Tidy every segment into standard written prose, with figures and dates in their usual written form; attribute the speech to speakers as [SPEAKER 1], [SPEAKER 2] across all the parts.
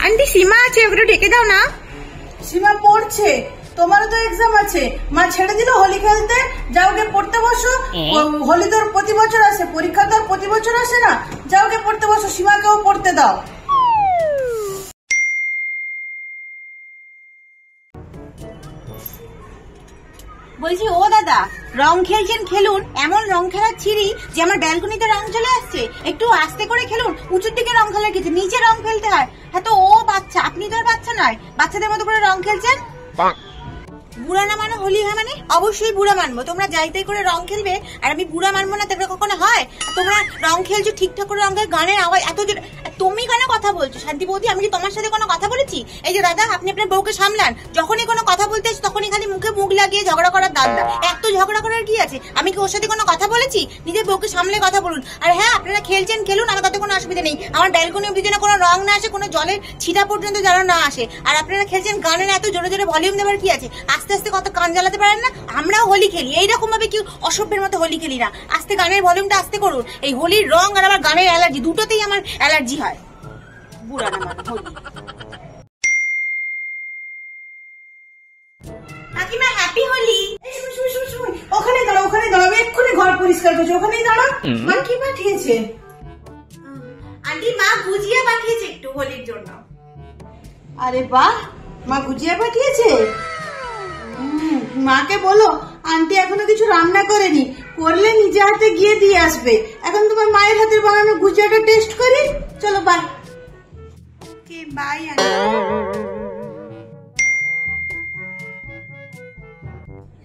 [SPEAKER 1] Aunty সীমা আছে, ওগুলো ঢেকে দাও না।
[SPEAKER 2] সীমা পড়ছে, তোমারও তো এক্সাম আছে। মা ছেড়ে দিল হোলি খেলতে, যাও গে পড়তে বসো। হোলি তোর প্রতি বছর আসে, পরীক্ষা তোর প্রতি বছর আসে না। যাও গে পড়তে বসো, সীমাকেও পড়তে দাও।
[SPEAKER 1] বলছি ও দাদা, রং খেলছেন খেলুন, এমন রং খেলার ছিরি যে আমার ব্যালকনিতে রং চলে আসছে। একটু আস্তে করে খেলুন, উঁচুর দিকে রং খেলার কিছু, নিচে রং খেলতে হয়। হ্যাঁ তো ও বাচ্চা, আপনি তো আর বাচ্চা নয়, বাচ্চাদের মতো করে রং খেলছেন। বুড়া না মানে হোলি হয় মানে? অবশ্যই বুড়া মানবো, তোমরা যাইতাই করে রং খেলবে আর আমি বুড়া মানবো না, তোমরা কখনো হয়? তোমরা রং খেলছো ঠিকঠাক করে, রঙের গানের আওয়াজ এত জোরে। তুমি কেন কথা বলছো শান্তি বৌদি? আমি কি তোমার সাথে কোনো কথা বলেছি? এই যে দাদা, আপনি আপনার বউকে সামলান, যখনই কোনো কথা বলতে আসে তখনই খালি মুখে মুখ লাগিয়ে ঝগড়া করার দাদা। এত ঝগড়া করার কি আছে? আমি কি ওর সাথে কোনো কথা বলেছি? নিজের বউকে সামলে কথা বলুন। আর হ্যাঁ, আপনারা খেলছেন খেলুন, আমার তাতে কোনো অসুবিধা নেই। আমার ব্যালকনি অব্দি যেন কোনো রং না আসে, কোনো জলের ছিটা পর্যন্ত যেন না আসে। আর আপনারা খেলছেন গানের এত জোরে জোরে ভলিউম দেওয়ার কি আছে? আস্তে আস্তে কত কান জ্বালাতে পারেন না? আমরাও হোলি খেলি, এইরকম ভাবে কি অসভ্যের মতো হোলি খেলি না। আস্তে গানের ভলিউমটা আস্তে করুন। এই হোলির রং আর আমার গানের অ্যালার্জি, দুটোতেই আমার অ্যালার্জি হয়। বুড়া না মানে হোলি। কাকিমা হ্যাপি হোলি।
[SPEAKER 2] ওখানে দাঁড়া, ওখানে দাঁড়া, আমি এক্ষুনি ঘর পরিষ্কার করছি, ওখানেই দাঁড়া। মা কি পাঠিয়েছে?
[SPEAKER 1] আন্টি মা গুজিয়া পাঠিয়েছে একটু হোলির জন্য।
[SPEAKER 2] আরে বাহ, মা গুজিয়া পাঠিয়েছে। মাকে বলো আন্টি এখনো কিছু রান্না করেনি, করলে নিজে হাতে গিয়ে দিয়ে আসবে। এখন তোমার মায়ের হাতের বানানো গুজিয়াটা টেস্ট করি। চলো বাই।
[SPEAKER 1] Okay bye aunty.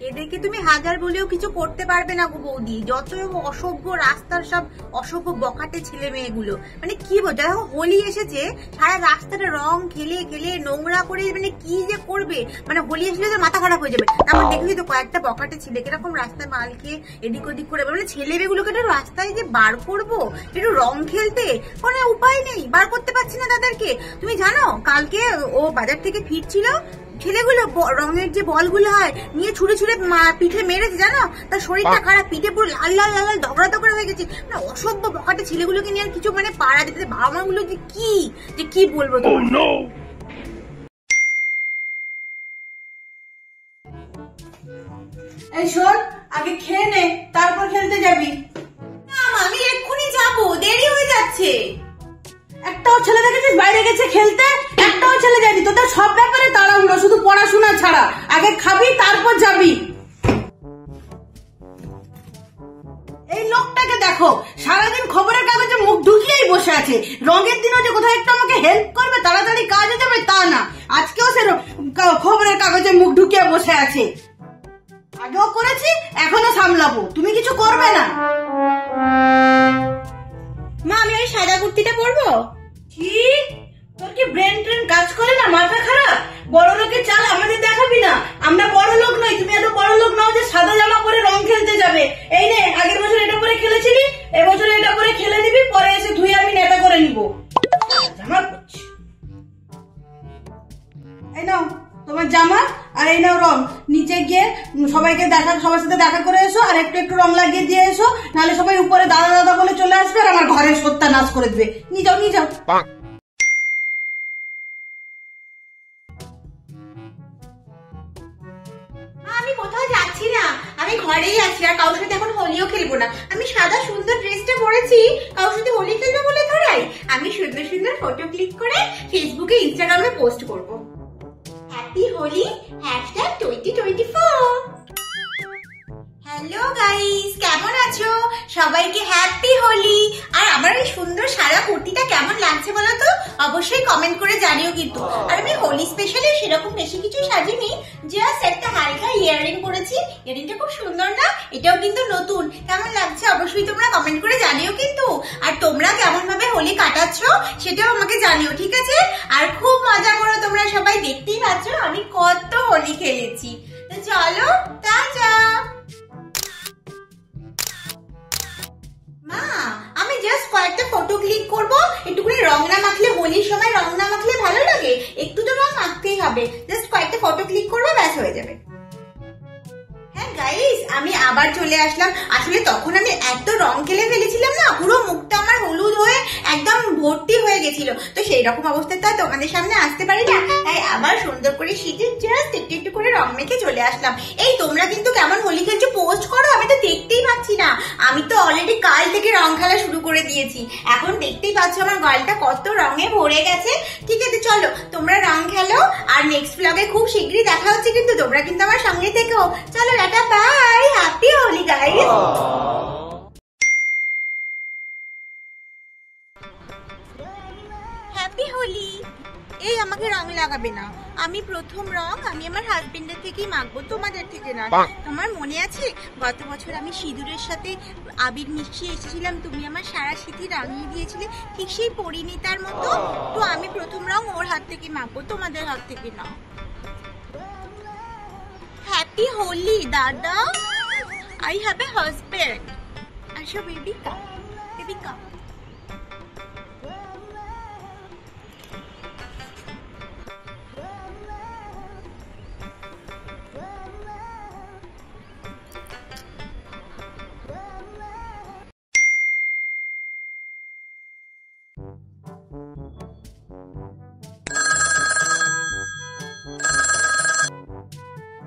[SPEAKER 1] এদেরকে তুমি হাজার বলেও কিছু করতে পারবে না গো বৌদি, যত অসভ্য রাস্তার সব অসভ্য বখাটে ছেলে মেয়েগুলো। মানে কি বলছো, দেখো হোলি এসেছে, সারা রাস্তাটা রং খেলে খেলে নোংরা করে, মানে কি যে করবে। মানে হোলি এসলে তো মাথা খারাপ হয়ে যাবে। তারপর দেখলি তো কয়েকটা বখাটে ছেলে কিরকম রাস্তায় মাল খেয়ে এদিক ওদিক করে, মানে ছেলে মেয়েগুলোকে একটু রাস্তায় যে বার করবো একটু রং খেলতে, কোনো উপায় নেই, বার করতে পারছি না তাদেরকে। তুমি জানো কালকে ও বাজার থেকে ফিরছিল, ছেলেগুলো রঙের যে বলগুলো হয় নিয়ে ছুড়ে ছুড়ে পিঠে মেরেছে, জানো? তার শরীরটা খারাপ, পিঠে পুরো লাল লাল লাল লাল ধগড়া ধগড়া হয়ে গেছে। মানে অসভ্য বখাটে ছেলেগুলোকে নিয়ে আর কিছু মানে পাড়া যেতে, বাবা মা গুলো যে কি বলবো।
[SPEAKER 2] এই শোন, আগে খেয়ে নে, তারপর খেলতে যাবি।
[SPEAKER 1] আমি এক্ষুনি যাবো, দেরি হয়ে যাচ্ছে।
[SPEAKER 2] একটাও ছেলে দেখেছিস বাইরে গেছে খেলতে? একটাও ছেলে যায়নি। তোদের সব ব্যাপারে তাড়াহুড়ো, শুধু পড়াশোনা ছাড়া। আগে খাবি তারপর যাবি। এই লোকটাকে দেখো, সারাদিন খবরের কাগজে মুখ ঢুকিয়েই বসে আছে। রঙের দিনও যে কোথাও একটু আমাকে হেল্প করবে, তাড়াতাড়ি কাজ হয়ে যাবে তা না, আজকেও সে খবরের কাগজে মুখ ঢুকিয়ে বসে আছে। আগেও করেছি, এখনো সামলাবো, তুমি কিছু করবে না।
[SPEAKER 1] মা আমি ওই সাদা কুর্তিটা পরবো।
[SPEAKER 2] কি তোর কি ব্রেন ট্রেন কাজ করে না? মাথা খারাপ? বড় লোকের চাল আমাদের দেখাবি না। আমরা বড় লোক নই, তুমি এত বড় লোক নাও যে সাদা জামা পরে রং খেলতে যাবে। এই নে, আগের বছর এটা পরে খেলেছিলি, এবছর এটা পরে খেলে নিবি, পরে এসে ধুয়ে আমি নেতা করে নিব। জামা পরছি। এই নাও তোমার জামা, আর এই নাও রং। নিচে গিয়ে সবাইকে সবার সাথে দেখা করে এসো, আর একটু একটু রং লাগিয়ে দিয়ে এসো, নাহলে সবাই উপরে দাদা দাদা বলে চলে আসবে আর আমার ঘরের সত্যানাশ করে দেবে। নিয়ে যাও, নিয়ে যাও।
[SPEAKER 1] আমি কোথাও যাচ্ছি না, আমি ঘরেই আছি, আর কারোর সাথে এখন হোলিও খেলবো না। আমি সাদা সুন্দর ড্রেসটা পরেছি, কারোর সাথে হোলি খেলবো বলে ধরাই। আমি সুন্দর সুন্দর ফটো ক্লিক করে ফেসবুকে ইনস্টাগ্রামে পোস্ট করবো। হ্যাপি হোলি #2024। হ্যালো গাইস, কেমন আছো? সবাইকে হ্যাপি হোলি। আর আমার এই সুন্দর সাদা কুর্তিটা কেমন লাগছে বলো তো, অবশ্যই কমেন্ট করে জানিও কিন্তু। আর আমি হোলি স্পেশালি সেরকম বেশি কিছু সাজিনি, জাস্ট একটা হালকা ইয়াররিং পরেছি। ইয়াররিংটা খুব সুন্দর না? এটাও কিন্তু নতুন। কেমন লাগছে অবশ্যই তোমরা কমেন্ট করে জানিও কিন্তু। আর তোমরা কেমন ভাবে হোলি কাটাচ্ছ সেটাও আমাকে জানিও, ঠিক আছে? আর খুব মজা করো তোমরা সবাই, দেখতেই পাচ্ছ আমি কত হোলি খেলেছি। তো চলো, টাটা। মা আমি জাস্ট কয়েকটা ফটো ক্লিক করবো, একটুখানি রং না মাখলে, হোলির সময় রং না মাখলে ভালো লাগে? একটু তো রং মাখতেই হবে। জাস্ট কয়েকটা ফটো ক্লিক করবো, ব্যাস হয়ে যাবে। হ্যাঁ গাইস, আমি আবার চলে আসলাম। আসলে তখন আমি এত রং খেলে ফেলেছিলাম না, পুরো মুখটা আমার হলুদ হয়ে একদম ভর্তি হয়ে গেছিল। তো সেই রকম অবস্থায় তো তোমাদের সামনে আসতে পারি না, তাই আবার সুন্দর করে শীতের জাস্ট একটু একটু করে রং মেখে চলে আসলাম। এই তোমরা কিন্তু কেমন হোলি খেলছো পোস্ট করো, আমি তো দেখতেই পাচ্ছি না। আমি তো অলরেডি কাল থেকে রং খেলা শুরু করে দিয়েছি, এখন দেখতেই পাচ্ছ আমার গালটা কত রঙে ভরে গেছে। ঠিক আছে চলো তোমরা রং খেলো, আর নেক্সট ব্লগে খুব শীঘ্রই দেখা হচ্ছে, কিন্তু তোমরা কিন্তু আমার সঙ্গে থেকো। চলো tata, bye, happy Holi guys. Happy Holi. এই আমাকে রং লাগাবে না, আমি প্রথম রং আমি আমার হাজবেন্ডের থেকেই মাখবো, তোমাদের থেকে না। তোমার মনে আছে গত বছর আমি সিঁদুরের সাথে আবির মিশিয়ে এসেছিলাম, তুমি আমার সারা সিঁথি রাঙিয়ে দিয়েছিলে, ঠিক সেই পরিণীতার মতো। তো আমি প্রথম রং ওর হাত থেকে মাখবো, তোমাদের হাত থেকে না। হ্যাপি হোলি দাদা, আই হ্যাভ এ হাজবেন্ড। আসো বেবি কা, বেবি কা।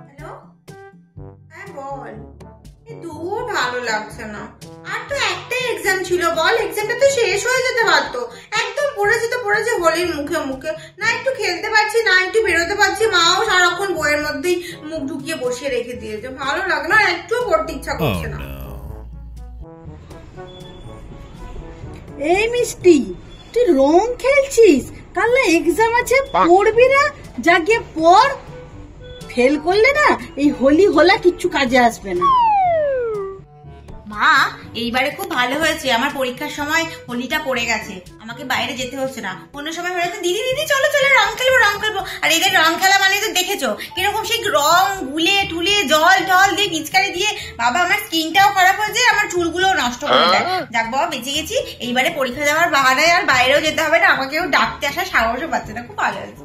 [SPEAKER 1] হ্যালো, হ্যাঁ বল। দূর ভালো লাগছে না, আর তো একটাই এক্সাম ছিল, বল এক্সামটা তো শেষ হয়ে যেতে পারতো। একদম পড়েছে হোলির মুখে মুখে, না একটু খেলতে পারছি না একটু বেরোতে পারছি, মাও সারাক্ষণ বইয়ের মধ্যেই মুখ ঢুকিয়ে বসিয়ে রেখে দিয়েছে, ভালো লাগে না, একটুও পড়তে ইচ্ছা করছে না।
[SPEAKER 2] এই মিষ্টি, তুই রং খেলছিস? কাল না এক্সাম আছে, পড়বি না? যা গিয়ে পড়, ফেল করলে না এই হোলি হোলা কিচ্ছু কাজে আসবে না।
[SPEAKER 1] মা এইবারে খুব ভালো হয়েছে, আমার পরীক্ষার সময় হোলিটা পড়ে গেছে, আমাকে বাইরে যেতে হচ্ছে না। অন্য সময় হলে তো দিদি দিদি চলো চলো রং খেলবো, আর এদের রং খেলা মানে তো দেখেছো কিরকম, সেই রং গুলে টুলে জল টল দিয়ে পিচকারি দিয়ে বাবা আমার স্কিনটাও খারাপ হয়ে যায়, আমার চুলগুলোও নষ্ট হয়ে যায়। যাক বাবা বেঁচে গেছি, এইবারে পরীক্ষা দেওয়ার বাহানায় আর বাইরেও যেতে হবে না, আমাকেও ডাকতে আসার সাহসও পাচ্ছে না, খুব ভালো হয়েছে।